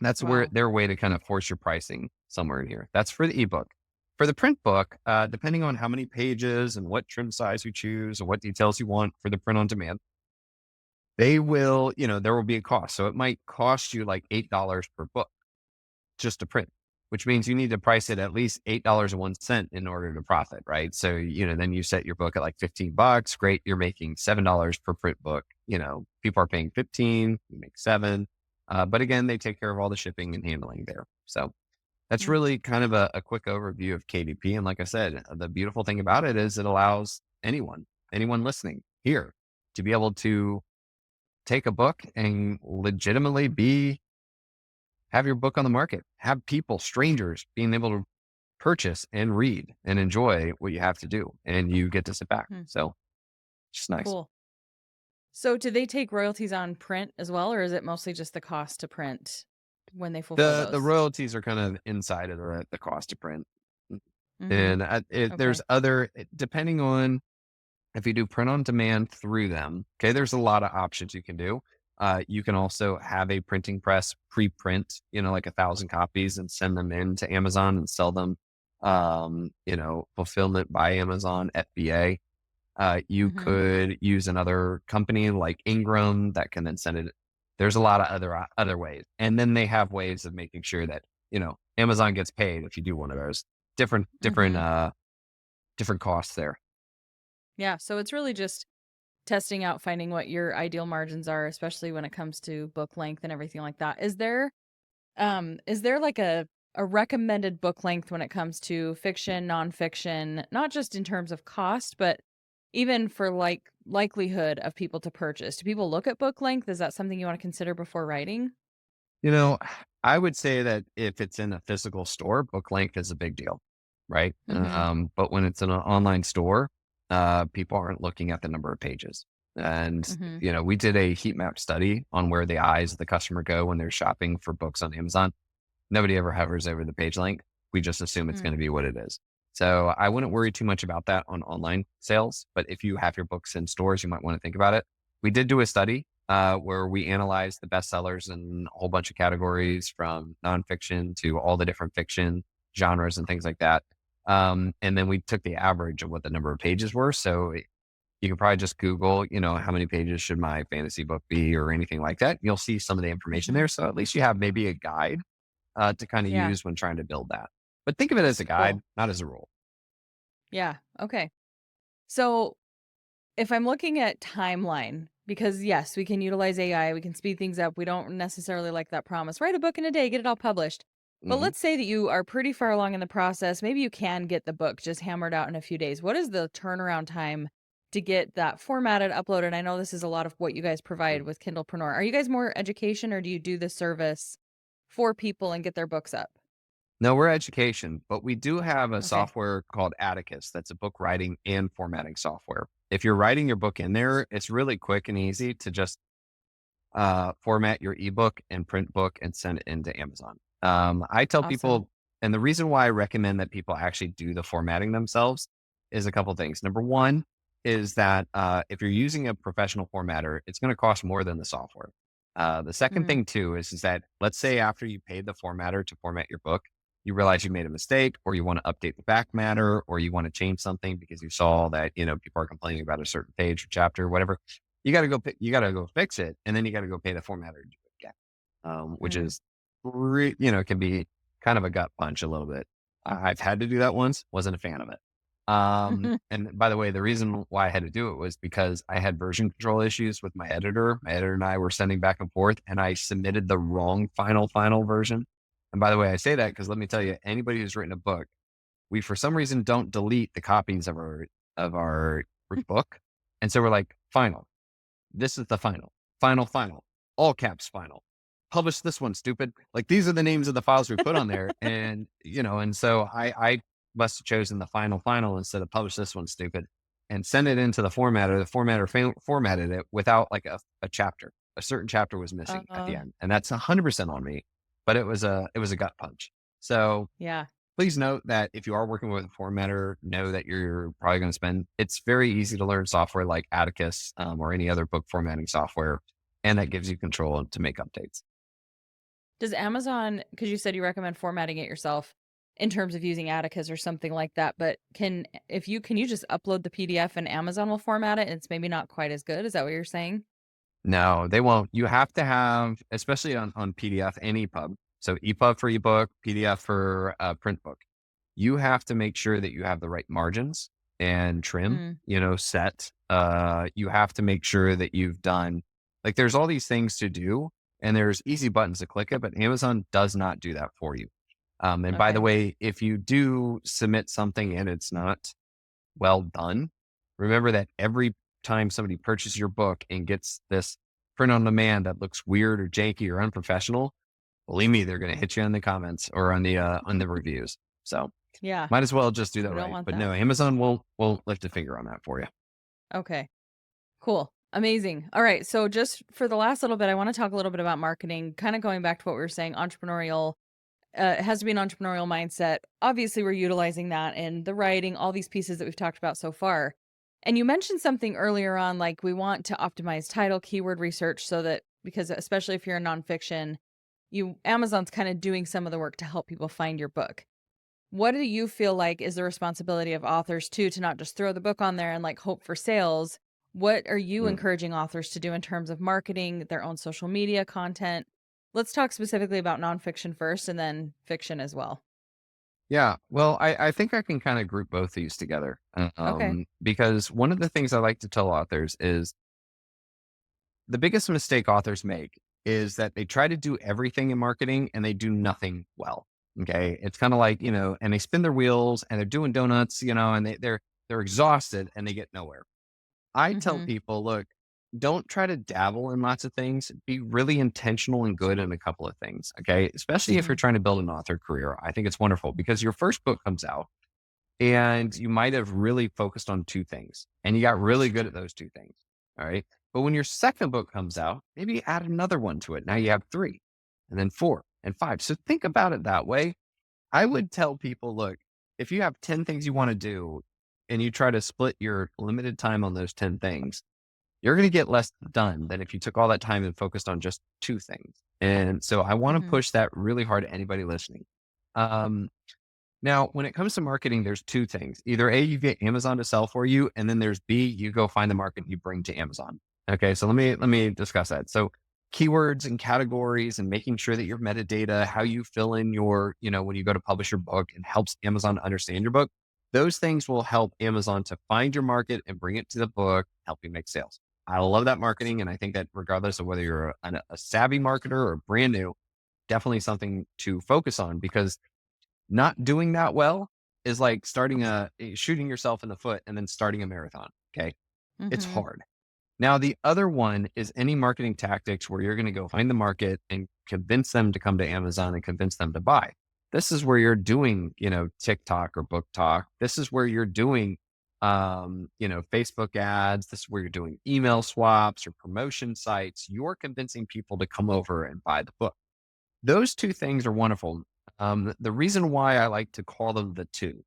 S2: That's where
S1: Wow.
S2: their way to kind of force your pricing somewhere in here. That's for the ebook. For the print book, depending on how many pages and what trim size you choose and what details you want for the print on demand, there will be a cost. So it might cost you like $8 per book just to print, which means you need to price it at least $8.01 in order to profit, right? So, then you set your book at like $15. Great. You're making $7 per print book. People are paying 15, you make 7. But again, they take care of all the shipping and handling there. So that's
S1: Mm.
S2: really kind of a quick overview of KDP. And like I said, the beautiful thing about it is it allows anyone listening here to be able to take a book and legitimately have your book on the market, have people, strangers, being able to purchase and read and enjoy what you have to do, and you get to sit back.
S1: Mm.
S2: So it's just nice.
S1: Cool. So do they take royalties on print as well, or is it mostly just the cost to print when they fulfill
S2: The
S1: those?
S2: royalties are kind of inside of the cost to print,
S1: Mhm.
S2: and there's
S1: Okay.
S2: depending on if you do print on demand through them. Okay, there's a lot of options you can do. You can also have a printing press pre-print, like 1,000 copies and send them in to Amazon and sell them. Fulfillment by Amazon, FBA. You
S1: Mhm.
S2: could use another company like Ingram that can then send it. There's a lot of other ways, and then they have ways of making sure that Amazon gets paid if you do one of those.
S1: Mhm.
S2: Different costs there.
S1: Yeah, so it's really just testing out, finding what your ideal margins are, especially when it comes to book length and everything like that. Is there like a recommended book length when it comes to fiction, nonfiction, not just in terms of cost, but even for like likelihood of people to purchase? Do people look at book length? Is that something you want to consider before writing?
S2: You know, I would say that if it's in a physical store, book length is a big deal, right?
S1: Mhm.
S2: But when it's in an online store, people aren't looking at the number of pages. And,
S1: Mhm.
S2: we did a heat map study on where the eyes of the customer go when they're shopping for books on Amazon. Nobody ever hovers over the page length. We just assume it's going
S1: Mm.
S2: to be what it is. So I wouldn't worry too much about that on online sales. But if you have your books in stores, you might want to think about it. We did do a study where we analyzed the bestsellers in a whole bunch of categories from nonfiction to all the different fiction genres and things like that. And then we took the average of what the number of pages were. So you can probably just Google, how many pages should my fantasy book be or anything like that. You'll see some of the information
S1: Mhm.
S2: there. So at least you have maybe a guide to kind of
S1: Yeah.
S2: use when trying to build that. But think of it as a guide,
S1: Cool.
S2: not as a rule.
S1: Yeah. Okay. So if I'm looking at timeline, because yes, we can utilize AI, we can speed things up. We don't necessarily like that promise. Write a book in a day, get it all published. But
S2: Hmm.
S1: let's say that you are pretty far along in the process. Maybe you can get the book just hammered out in a few days. What is the turnaround time to get that formatted, uploaded? I know this is a lot of what you guys provide with Kindlepreneur. Are you guys more education or do you do the service for people and get their books up?
S2: No, we're education, but we do have a
S1: Okay.
S2: software called Atticus that's a book writing and formatting software. If you're writing your book in there, it's really quick and easy to just format your ebook and print book and send it into Amazon. I tell
S1: Awesome.
S2: people, and the reason why I recommend that people actually do the formatting themselves is a couple things. Number one is that if you're using a professional formatter, it's going to cost more than the software. The second
S1: Mm,
S2: thing too is that let's say after you paid the formatter to format your book, you realize you made a mistake, or you want to update the back matter, or you want to change something because you saw that people are complaining about a certain page or chapter, or whatever. You gotta go fix it, and then you gotta go pay the formatter to do it again, which
S1: mm.
S2: is, can be kind of a gut punch a little bit. I've had to do that once, wasn't a fan of it. And by the way, the reason why I had to do it was because I had version control issues with my editor. My editor and I were sending back and forth, and I submitted the wrong final version. And by the way, I say that because let me tell you, anybody who's written a book, we for some reason don't delete the copies of our book, and so we're like final. This is the final, final, all caps final. Publish this one, stupid. Like these are the names of the files we put on there. And so I must have chosen the final instead of publish this one, stupid, and send it into the formatter. The formatter formatted it without like a chapter. A certain chapter was missing at the
S1: Uh,
S2: end. And that's 100% on me, but it was a gut punch. So
S1: yeah.
S2: please note that if you are working with a formatter, know that you're probably going to spend. It's very easy to learn software like Atticus or any other book formatting software, and that gives you control to make updates.
S1: Does Amazon, because you said you recommend formatting it yourself in terms of using Atticus or something like that, but can you just upload the PDF and Amazon will format it and it's maybe not quite as good? Is that what you're saying?
S2: No, they won't. You have to have, especially on PDF and EPUB. So EPUB for ebook, PDF for print book. You have to make sure that you have the right margins and trim,
S1: Mm,
S2: set. You have to make sure that you've done, like, there's all these things to do, and there's easy buttons to click it, but Amazon does not do that for you. And by the
S1: okay.
S2: way, if you do submit something and it's not well done, remember that every time somebody purchases your book and gets this print on demand that looks weird or janky or unprofessional, believe me, they're going to hit you in the comments or on the reviews. So
S1: Yeah.
S2: might as well just do
S1: So
S2: that
S1: we don't
S2: right.
S1: want
S2: But
S1: that.
S2: no, Amazon won't lift a finger on that for you.
S1: Okay. Cool. Amazing. All right. So just for the last little bit, I want to talk a little bit about marketing, kind of going back to what we were saying, entrepreneurial. It has to be an entrepreneurial mindset. Obviously, we're utilizing that in the writing, all these pieces that we've talked about so far. And you mentioned something earlier on, like we want to optimize title, keyword research, so that because especially if you're in nonfiction, Amazon's kind of doing some of the work to help people find your book. What do you feel like is the responsibility of authors too, to not just throw the book on there and like hope for sales? What are you
S2: Mm.
S1: encouraging authors to do in terms of marketing their own social media content? Let's talk specifically about nonfiction first and then fiction as well.
S2: Yeah. Well, I think I can kind of group both these together.
S1: Okay.
S2: Because one of the things I like to tell authors is the biggest mistake authors make is that they try to do everything in marketing and they do nothing well. Okay. It's kind of like, and they spin their wheels and they're doing donuts, and they're exhausted and they get nowhere. I tell
S1: Mhm.
S2: people, look, don't try to dabble in lots of things. Be really intentional and good in a couple of things. Okay. Especially if you're
S1: Mhm.
S2: trying to build an author career. I think it's wonderful because your first book comes out. and you might have really focused on two things and you got really good at those two things. All right. But when your second book comes out, maybe you add another one to it. Now you have three and then four and five. So think about it that way. I would tell people, look, if you have 10 things you want to do and you try to split your limited time on those 10 things, you're going to get less done than if you took all that time and focused on just two things. And so I want to
S1: Mhm.
S2: push that really hard to anybody listening. Um, Now, when it comes to marketing, there's two things. Either A, you get Amazon to sell for you, and then there's B, you go find the market you bring to Amazon. Okay, so let me discuss that. So keywords and categories and making sure that your metadata, how you fill in your, when you go to publish your book, and helps Amazon understand your book. Those things will help Amazon to find your market and bring it to the book, help you make sales. I love that marketing. And I think that regardless of whether you're a savvy marketer or brand new, definitely something to focus on because not doing that well is like shooting yourself in the foot and then starting a marathon, okay? It's
S1: Mhm.
S2: hard. Now, the other one is any marketing tactics where you're gonna go find the market and convince them to come to Amazon and convince them to buy. This is where you're doing, TikTok or Book Talk. This is where you're doing, Facebook ads. This is where you're doing email swaps or promotion sites. You're convincing people to come over and buy the book. Those two things are wonderful. The reason why I like to call them the two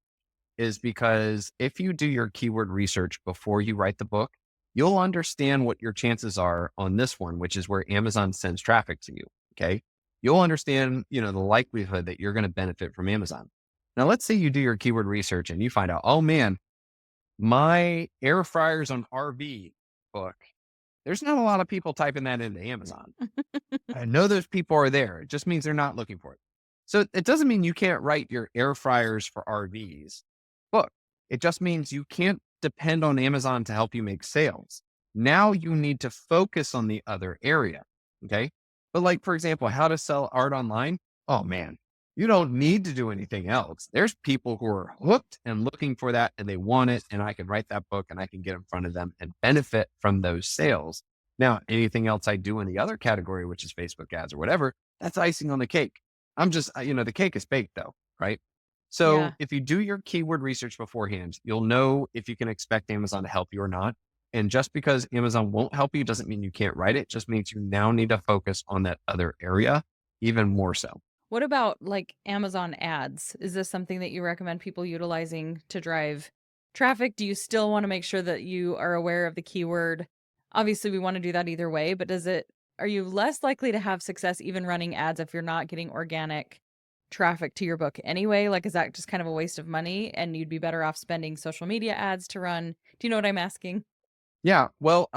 S2: is because if you do your keyword research before you write the book, you'll understand what your chances are on this one, which is where Amazon sends traffic to you. Okay. You'll understand, the likelihood that you're going to benefit from Amazon. Now, let's say you do your keyword research and you find out, oh man, my air fryers on RV book, there's not a lot of people typing that into Amazon. I know those people are there. It just means they're not looking for it. So it doesn't mean you can't write your air fryers for RVs book. It just means you can't depend on Amazon to help you make sales. Now you need to focus on the other area. Okay. But like, for example, how to sell art online. Oh man, you don't need to do anything else. There's people who are hooked and looking for that and they want it. And I can write that book and I can get in front of them and benefit from those sales. Now, anything else I do in the other category, which is Facebook ads or whatever, that's icing on the cake. I'm just, the cake is baked though, right? So
S1: Yeah.
S2: if you do your keyword research beforehand, you'll know if you can expect Amazon to help you or not. And just because Amazon won't help you doesn't mean you can't write it. Just means you now need to focus on that other area even more so.
S1: What about, like, Amazon ads? Is this something that you recommend people utilizing to drive traffic? Do you still wanna make sure that you are aware of the keyword? Obviously, we wanna do that either way, but does it are you less likely to have success even running ads if you're not getting organic traffic to your book anyway? Like, is that just kind of a waste of money and you'd be better off spending social media ads to run? Do you know what I'm asking?
S2: Yeah, well,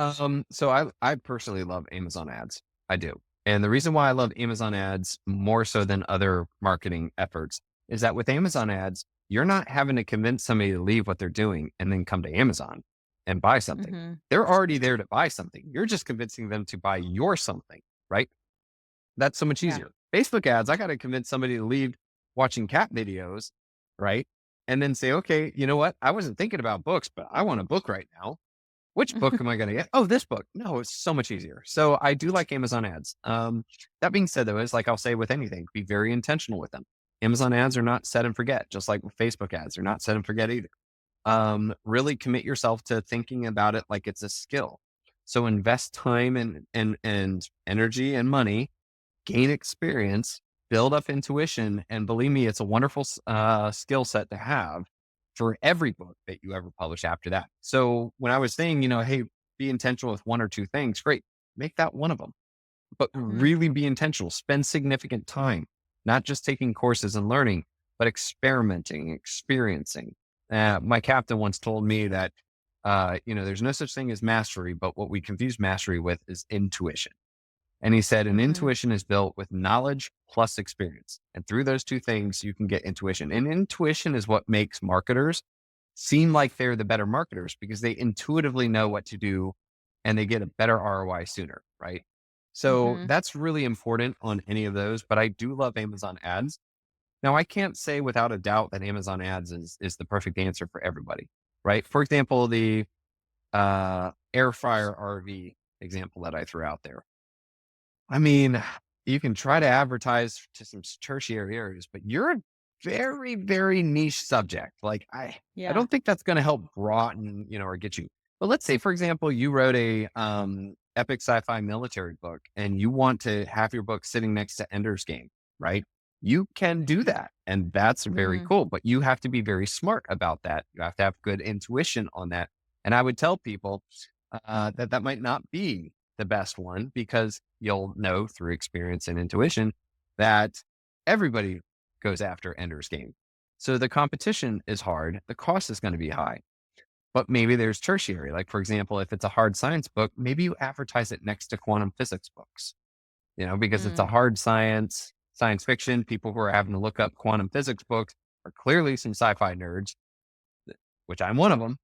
S2: so I personally love Amazon ads. I do. And the reason why I love Amazon ads more so than other marketing efforts is that with Amazon ads, you're not having to convince somebody to leave what they're doing and then come to Amazon and buy something.
S1: Mhm.
S2: They're already there to buy something. You're just convincing them to buy your something, right? That's so much
S1: Yeah.
S2: easier. Facebook ads, I got to convince somebody to leave watching cat videos, right? And then say, okay, you know what? I wasn't thinking about books, but I want a book right now. Which book am I going to get? Oh, this book. No, it's so much easier. So I do like Amazon ads. That being said, though, is like I'll say with anything, be very intentional with them. Amazon ads are not set and forget, just like with Facebook ads, they're not set and forget either. Really commit yourself to thinking about it like it's a skill. So invest time and energy and money, gain experience, build up intuition, and believe me, it's a wonderful skill set to have for every book that you ever publish after that. So when I was saying, hey, be intentional with one or two things, great, make that one of them, but
S1: Mm.
S2: really be intentional. Spend significant time, not just taking courses and learning, but experimenting, experiencing. My captain once told me that, there's no such thing as mastery, but what we confuse mastery with is intuition. And he said, an
S1: Mhm.
S2: intuition is built with knowledge plus experience. And through those two things, you can get intuition. And intuition is what makes marketers seem like they're the better marketers because they intuitively know what to do and they get a better ROI sooner, right? So
S1: Mhm.
S2: that's really important on any of those. But I do love Amazon ads. Now, I can't say without a doubt that Amazon ads is the perfect answer for everybody, right? For example, the air fryer RV example that I threw out there. I mean, you can try to advertise to some tertiary areas, but you're very, very niche subject. Like I
S1: Yeah.
S2: don't think that's going to help broaden, or get you. But let's say, for example, you wrote a epic sci-fi military book and you want to have your book sitting next to Ender's Game, right? You can do that. And that's very
S1: Mhm.
S2: cool. But you have to be very smart about that. You have to have good intuition on that. And I would tell people that that might not be the best one because you'll know through experience and intuition that everybody goes after Ender's Game. So the competition is hard. The cost is going to be high. But maybe there's tertiary. Like, for example, if it's a hard science book, maybe you advertise it next to quantum physics books, because it's a
S1: Mm.
S2: hard science fiction. People who are having to look up quantum physics books are clearly some sci fi nerds, which I'm one of them.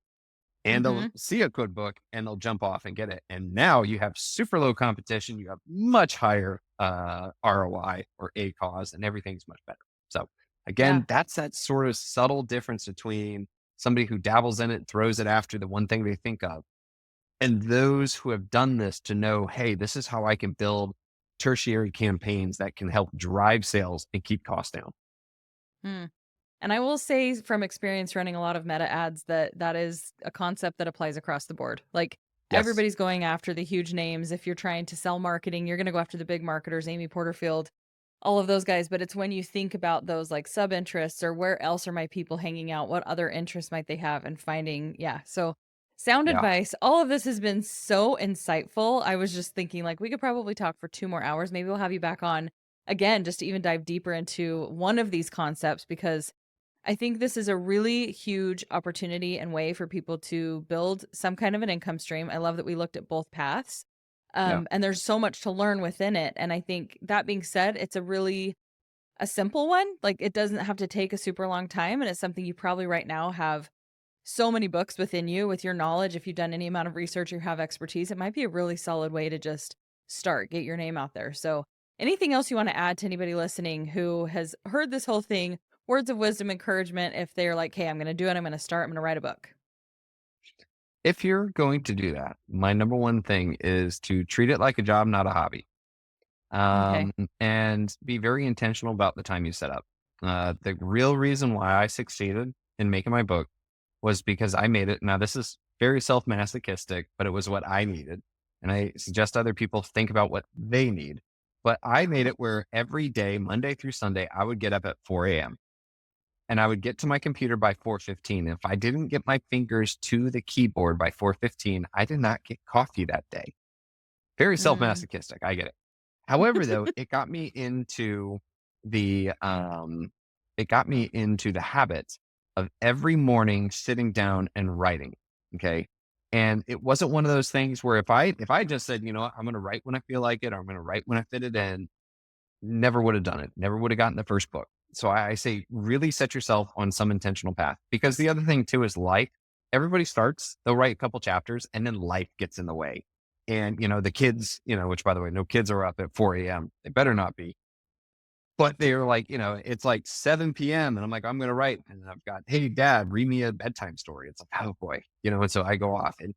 S2: And they'll
S1: Mhm.
S2: see a code book and they'll jump off and get it. And now you have super low competition. You have much higher ROI or ACOS, and everything's much better. So
S1: Yeah.
S2: again, that's that sort of subtle difference between somebody who dabbles in it and throws it after the one thing they think of, and those who have done this to know, hey, this is how I can build tertiary campaigns that can help drive sales and keep costs down.
S1: Mm. And I will say from experience running a lot of meta ads that that is a concept that applies across the board. Like
S2: Yes.
S1: everybody's going after the huge names. If you're trying to sell marketing, you're going to go after the big marketers, Amy Porterfield, all of those guys. But it's when you think about those like sub interests or where else are my people hanging out? What other interests might they have? And finding, yeah. So, sound
S2: Yeah.
S1: advice. All of this has been so insightful. I was just thinking like we could probably talk for 2 more hours. Maybe we'll have you back on again just to even dive deeper into one of these concepts because I think this is a really huge opportunity and way for people to build some kind of an income stream. I love that we looked at both paths.
S2: Yeah.
S1: And there's so much to learn within it. And I think that being said, it's a really a simple one. Like it doesn't have to take a super long time. And it's something you probably right now have so many books within you with your knowledge. If you've done any amount of research or have expertise, it might be a really solid way to just start, get your name out there. So, anything else you want to add to anybody listening who has heard this whole thing? Words of wisdom, encouragement, if they're like, hey, I'm going to do it, I'm going to start, I'm going to write a book.
S2: If you're going to do that, my number one thing is to treat it like a job, not a hobby.
S1: Okay.
S2: um, and be very intentional about the time you set up. The real reason why I succeeded in making my book was because I made it. Now, this is very self masochistic, but it was what I needed. And I suggest other people think about what they need. But I made it where every day, Monday through Sunday, I would get up at 4 a.m. and I would get to my computer by 4:15. If I didn't get my fingers to the keyboard by 4:15, I did not get coffee that day. Very self
S1: Mm.
S2: masochistic. I get it. However, though, the um it got me into the habit of every morning sitting down and writing. Okay. And it wasn't one of those things where if I just said, I'm gonna write when I feel like it, or I'm gonna write when I fit it in, never would have done it. Never would have gotten the first book. So I say really set yourself on some intentional path. Because the other thing too is life. Everybody starts, they'll write a couple chapters and then life gets in the way. And the kids, which by the way, no kids are up at 4 a.m. They better not be. But they're like, it's like 7 p.m. and I'm like, I'm gonna write. And I've got, hey dad, read me a bedtime story. It's like, oh boy, and so I go off. And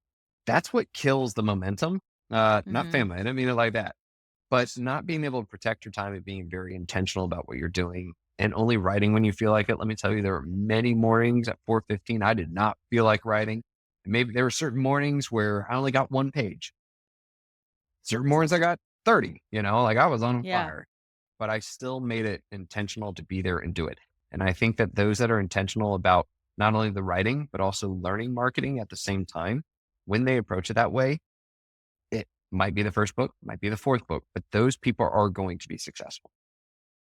S2: that's what kills the momentum. Not
S1: Mhm.
S2: family. I didn't mean it like that, but not being able to protect your time and being very intentional about what you're doing and only writing when you feel like it. Let me tell you, there were many mornings at 4:15 I did not feel like writing. And maybe there were certain mornings where I only got one page. Certain mornings I got 30, like I was on
S1: Yeah.
S2: fire, but I still made it intentional to be there and do it. And I think that those that are intentional about not only the writing, but also learning marketing at the same time, when they approach it that way, it might be the first book, might be the fourth book, but those people are going to be successful.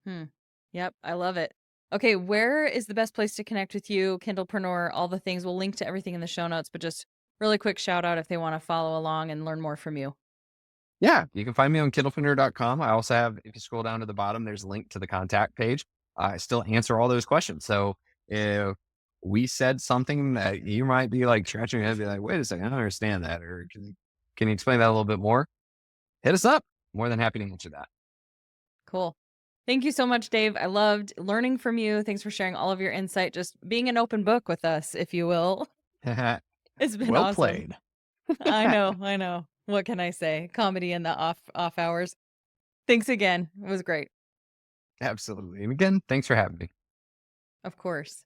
S1: Hmm. Yep, I love it. Okay, where is the best place to connect with you, Kindlepreneur, all the things? We'll link to everything in the show notes, but just really quick shout out if they want to follow along and learn more from you.
S2: Yeah, you can find me on kindlepreneur.com. I also have, if you scroll down to the bottom, there's a link to the contact page. I still answer all those questions. So if we said something that you might be like scratching your head, be like, wait a second, I don't understand that. Or can you explain that a little bit more? Hit us up. More than happy to answer
S1: Cool. Thank you so much, Dave. I loved learning from you. Thanks for sharing all of your insight, just being an open book with us, if you will.
S2: that.
S1: It's been
S2: Well
S1: awesome.
S2: played.
S1: I know, I know. What can I say? Comedy in the off hours. Thanks again. It was great.
S2: Absolutely. And again, thanks for having me.
S1: Of course.